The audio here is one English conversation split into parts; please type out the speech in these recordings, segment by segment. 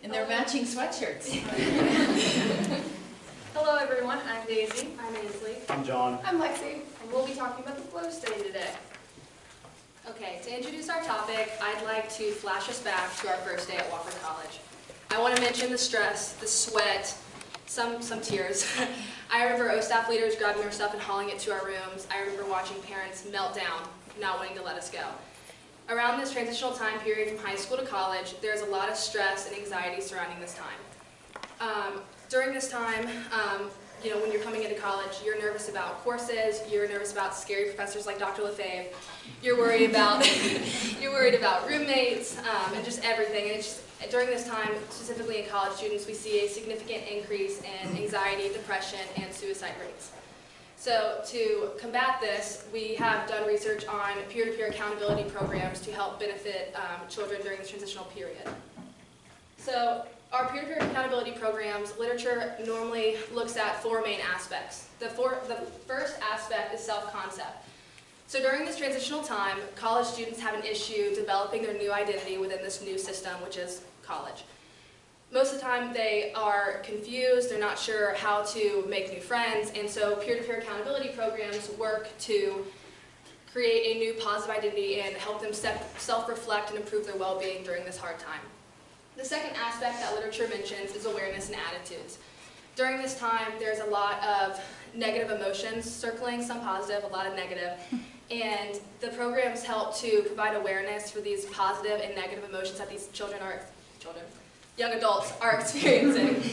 And they're matching sweatshirts. Hello everyone, I'm Daisy. I'm Ansley. I'm John. I'm Lexi. And we'll be talking about the flow study today. Okay, to introduce our topic, I'd like to flash us back to our first day at Wofford College. I want to mention the stress, the sweat, some tears. I remember staff leaders grabbing our stuff and hauling it to our rooms. I remember watching parents melt down, not wanting to let us go. Around this transitional time period from high school to college, there's a lot of stress and anxiety surrounding this time. During this time, when you're coming into college, you're nervous about courses, you're nervous about scary professors like Dr. Lefebvre, you're worried about roommates, and just everything. And it's just, during this time, specifically in college students, we see a significant increase in anxiety, depression, and suicide rates. So to combat this, we have done research on peer-to-peer accountability programs to help benefit children during this transitional period. So our peer-to-peer accountability programs, literature normally looks at four main aspects. The first aspect is self-concept. So during this transitional time, college students have an issue developing their new identity within this new system, which is college. Most of the time they are confused, they're not sure how to make new friends, and so peer-to-peer accountability programs work to create a new positive identity and help them self-reflect and improve their well-being during this hard time. The second aspect that literature mentions is awareness and attitudes. During this time, there's a lot of negative emotions circling, some positive, a lot of negative, and the programs help to provide awareness for these positive and negative emotions that these young adults are experiencing,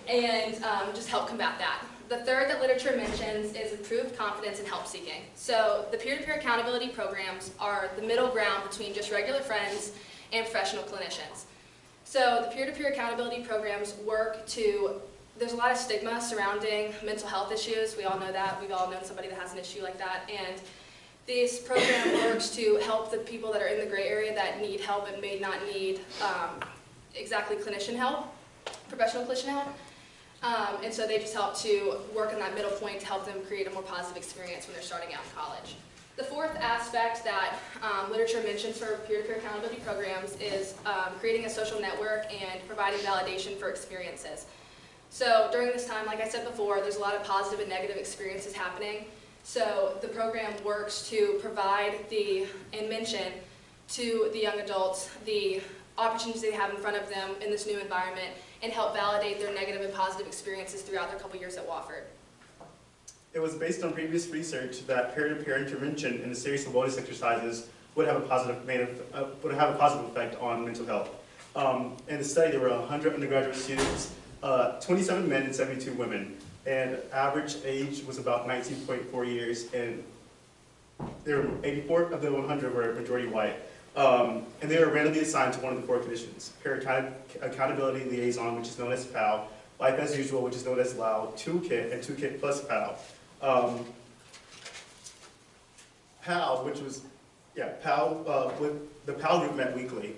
and just help combat that. The third that literature mentions is improved confidence and help seeking. So the peer-to-peer accountability programs are the middle ground between just regular friends and professional clinicians. So the peer-to-peer accountability programs work to, there's a lot of stigma surrounding mental health issues. We all know that. We've all known somebody that has an issue like that. And this program works to help the people that are in the gray area that need help and may not need exactly clinician help, professional clinician help. And so they just help to work on that middle point to help them create a more positive experience when they're starting out in college. The fourth aspect that literature mentions for peer-to-peer accountability programs is creating a social network and providing validation for experiences. So during this time, like I said before, there's a lot of positive and negative experiences happening. So the program works to provide and mention to the young adults the opportunities they have in front of them in this new environment and help validate their negative and positive experiences throughout their couple years at Wofford. It was based on previous research that peer-to-peer intervention in a series of wellness exercises would have a positive effect on mental health. In the study, there were 100 undergraduate students, 27 men and 72 women, and average age was about 19.4 years, and there were 84 of the 100 were majority white. And they were randomly assigned to one of the four conditions: peer accountability liaison, which is known as PAL, life as usual, which is known as LOW, toolkit, and toolkit plus PAL. PAL, which was, with the PAL group met weekly,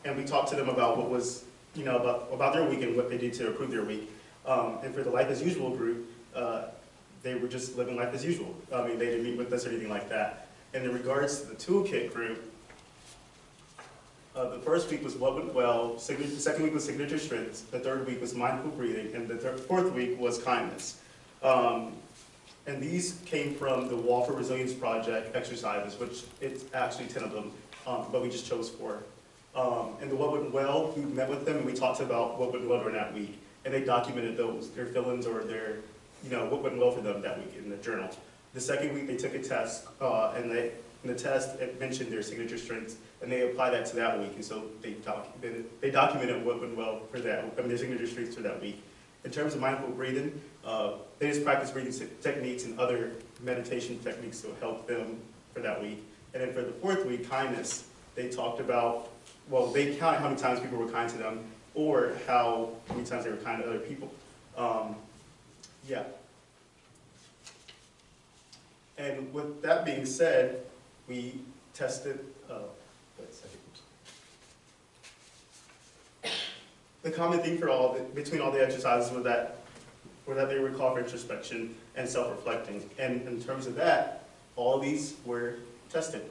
and we talked to them about what was, about their week and what they did to improve their week. And for the life as usual group, they were just living life as usual. I mean, they didn't meet with us or anything like that. And in regards to the toolkit group, the first week was what went well, the second week was signature strengths, the third week was mindful breathing, and the fourth week was kindness. And these came from the Wofford Resilience Project exercises, which it's actually 10 of them, but we just chose 4. And the what went well, we met with them and we talked about what went well during that week, and they documented their feelings or their, what went well for them that week in the journal. The second week they took a test, and in the test it mentioned their signature strengths, and they applied that to that week, and so they documented what went well for that, their signature strengths for that week. In terms of mindful breathing, they just practiced breathing techniques and other meditation techniques to help them for that week. And then for the fourth week, kindness, they talked about, they counted how many times people were kind to them, or how many times they were kind to other people. And with that being said, we tested, wait a second. The common theme between all the exercises were that they were called for introspection and self-reflecting. And in terms of that, all these were tested.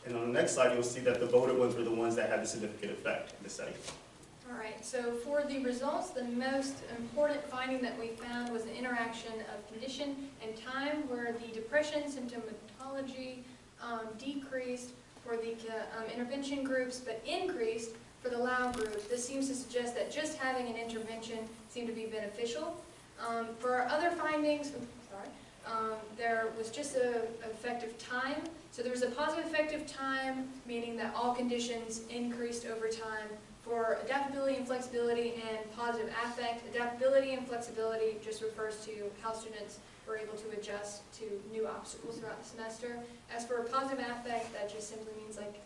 And on the next slide, you'll see that the voted ones were the ones that had the significant effect in the study. All right, so for the results, the most important finding that we found was the interaction of condition and time, where the depression symptomatology decreased for the intervention groups, but increased for the LAU group. This seems to suggest that just having an intervention seemed to be beneficial. For our other findings, there was just an effective time. So there was a positive effective time, meaning that all conditions increased over time. For adaptability and flexibility and positive affect, adaptability and flexibility just refers to how students were able to adjust to new obstacles throughout the semester. As for positive affect, that just simply means like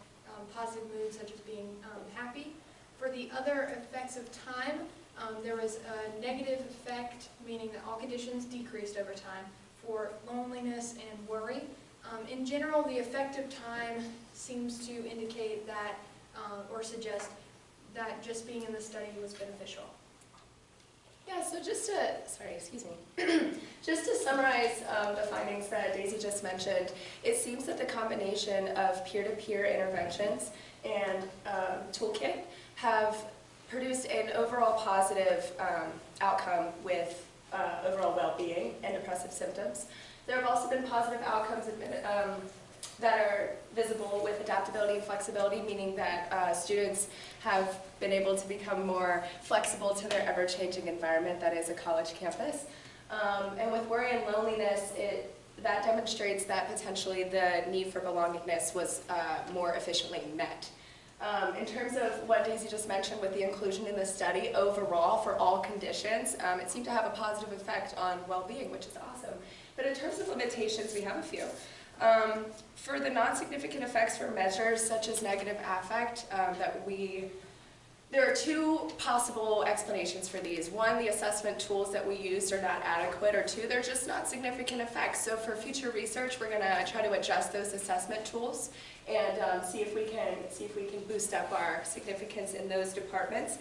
positive moods such as being happy. For the other effects of time, there was a negative effect, meaning that all conditions decreased over time for loneliness and worry. In general, the effective time seems to indicate that, or suggest that just being in the study was beneficial. Yeah, so just to summarize the findings that Daisy just mentioned, it seems that the combination of peer-to-peer interventions and toolkit have produced an overall positive outcome with overall well-being and depressive symptoms. There have also been positive outcomes that are visible with adaptability and flexibility, meaning that students have been able to become more flexible to their ever-changing environment that is a college campus. And with worry and loneliness, that demonstrates that potentially the need for belongingness was more efficiently met. In terms of what Daisy just mentioned with the inclusion in the study, overall for all conditions, it seemed to have a positive effect on well-being, which is awesome. But in terms of limitations, we have a few. For the non-significant effects for measures such as negative affect, there are two possible explanations for these. One, the assessment tools that we used are not adequate, or two, they're just not significant effects. So for future research, we're going to try to adjust those assessment tools and see if we can boost up our significance in those departments.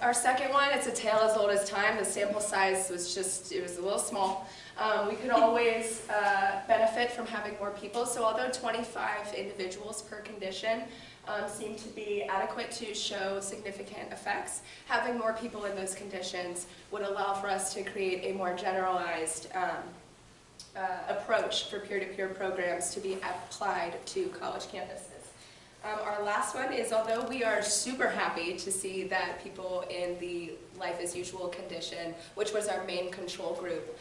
Our second one, it's a tale as old as time. The sample size was it was a little small. We could always benefit from having more people. So although 25 individuals per condition seem to be adequate to show significant effects, having more people in those conditions would allow for us to create a more generalized approach for peer-to-peer programs to be applied to college campuses. Our last one is, although we are super happy to see that people in the life as usual condition, which was our main control group,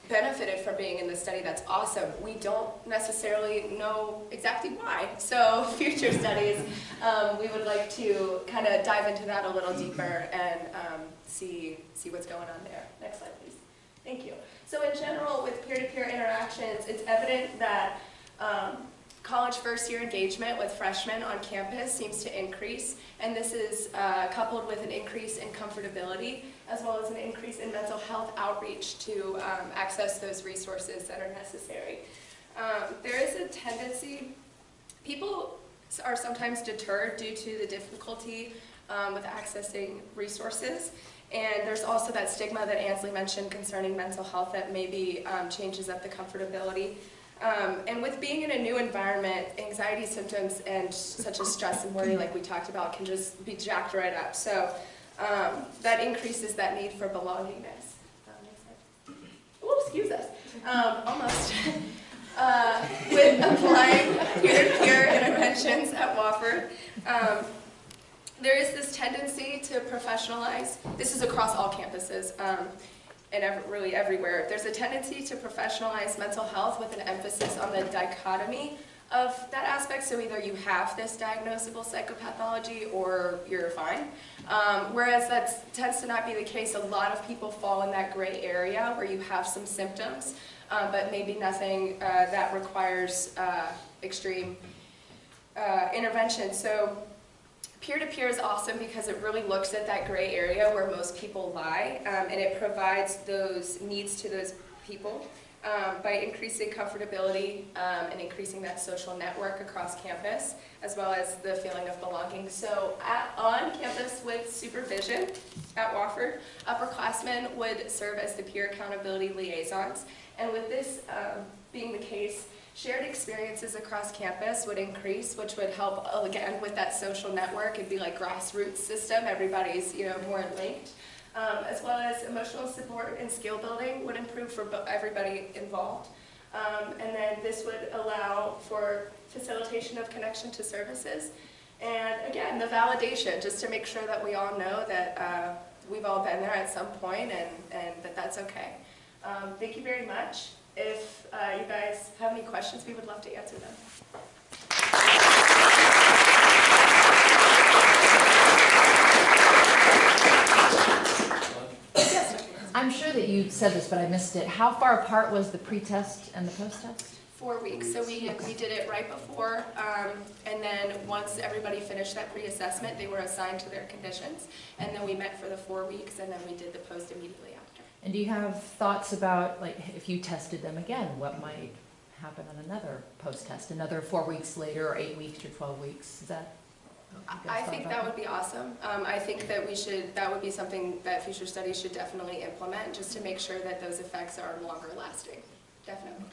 benefited from being in the study, that's awesome. We don't necessarily know exactly why. So future studies, we would like to kind of dive into that a little deeper and see what's going on there. Next slide, please. Thank you. So in general, with peer-to-peer interactions, it's evident that college first-year engagement with freshmen on campus seems to increase, and this is coupled with an increase in comfortability as well as an increase in mental health outreach to access those resources that are necessary. There is a tendency, people are sometimes deterred due to the difficulty with accessing resources, and there's also that stigma that Ansley mentioned concerning mental health that maybe changes up the comfortability. And with being in a new environment, anxiety symptoms and such as stress and worry, like we talked about, can just be jacked right up. So that increases that need for belongingness. Oh, excuse us. Almost. With applying peer-to-peer interventions at Wofford, there is this tendency to professionalize. This is across all campuses. And really everywhere. There's a tendency to professionalize mental health with an emphasis on the dichotomy of that aspect. So either you have this diagnosable psychopathology or you're fine. Whereas that tends to not be the case. A lot of people fall in that gray area where you have some symptoms, but maybe nothing that requires extreme intervention. So peer-to-peer is awesome because it really looks at that gray area where most people lie, and it provides those needs to those people by increasing comfortability and increasing that social network across campus, as well as the feeling of belonging. So on campus with supervision at Wofford, upperclassmen would serve as the peer accountability liaisons, and with this being the case, Shared experiences across campus would increase, which would help, again, with that social network. It'd be like grassroots system. Everybody's, more linked. As well as emotional support and skill building would improve for everybody involved. And then this would allow for facilitation of connection to services. And again, the validation, just to make sure that we all know that we've all been there at some point and that that's okay. Thank you very much. If you guys have any questions, we would love to answer them. I'm sure that you said this, but I missed it. How far apart was the pre-test and the post-test? 4 weeks. So we did it right before, and then once everybody finished that pre-assessment, they were assigned to their conditions, and then we met for the 4 weeks, and then we did the post immediately after. And do you have thoughts about, like, if you tested them again, what might happen on another post-test, another 4 weeks later, or 8 weeks, or 12 weeks? Is that? I think that would be awesome. I think that that would be something that future studies should definitely implement, just to make sure that those effects are longer lasting. Definitely.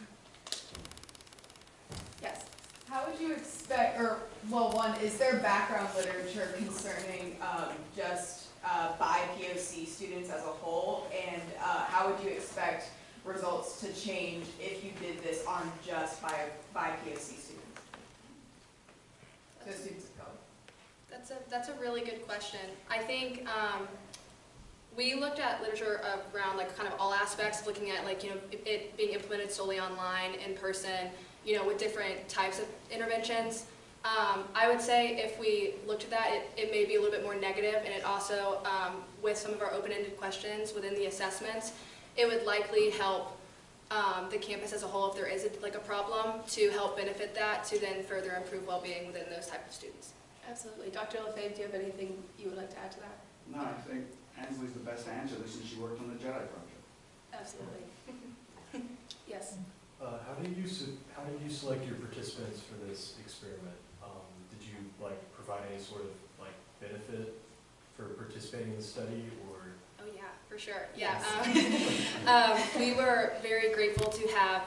Yes. How would you expect, or, well, one, is there background literature concerning just bi-POC students as a whole? And how would you expect results to change if you did this on just bi-POC students? So students of color. That's a really good question. I think we looked at literature around like kind of all aspects, looking at like, it being implemented solely online, in person, with different types of interventions. I would say if we looked at that, it may be a little bit more negative, and it also, with some of our open-ended questions within the assessments, it would likely help the campus as a whole, if there is a problem, to help benefit that, to then further improve well-being within those type of students. Absolutely. Dr. Lefebvre, do you have anything you would like to add to that? No, I think Ansley's the best to answer this since she worked on the JEDI project. Absolutely. Yes. How do you select your participants for this experiment? Did you provide any sort of benefit for participating in the study, or? Oh yeah, for sure. Yeah. We were very grateful to have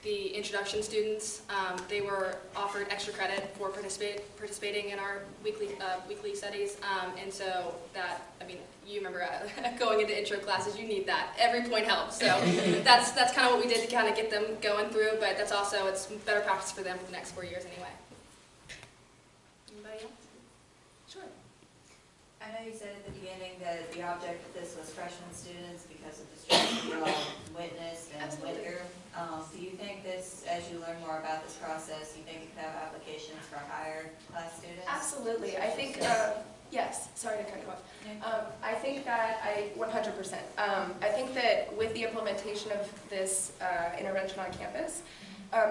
the introduction students. They were offered extra credit for participating in our weekly studies, and so that, you remember going into intro classes, you need that. Every point helps. So that's kind of what we did to kind of get them going through, but that's also, it's better practice for them for the next 4 years anyway. Anybody else? Sure. I know you said at the beginning that the object of this was freshman students because of the students you all witnessed and went through. Do you think this, as you learn more about this process, you think it could have applications for higher class students? Absolutely. I think, yes, sorry to cut you off. I think that 100%. I think that with the implementation of this intervention on campus,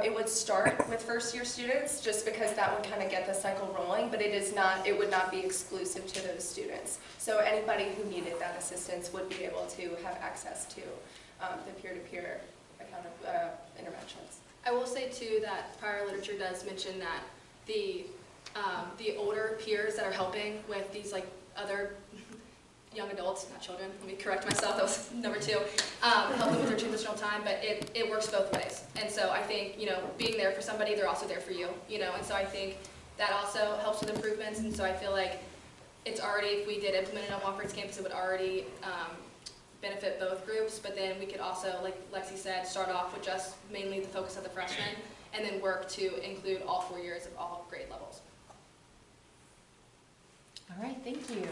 it would start with first-year students, just because that would kind of get the cycle rolling, but it would not be exclusive to those students. So anybody who needed that assistance would be able to have access to the peer-to-peer interventions. I will say too that prior literature does mention that the older peers that are helping with these other young adults, not children, let me correct myself, that was number 2, help them with their transitional time, but it works both ways. And so I think, being there for somebody, they're also there for you, and so I think that also helps with improvements, and so I feel like it's already, if we did implement it on Wofford's campus, it would already benefit both groups, but then we could also, like Lexi said, start off with just mainly the focus of the freshmen, and then work to include all 4 years of all grade levels. All right, thank you.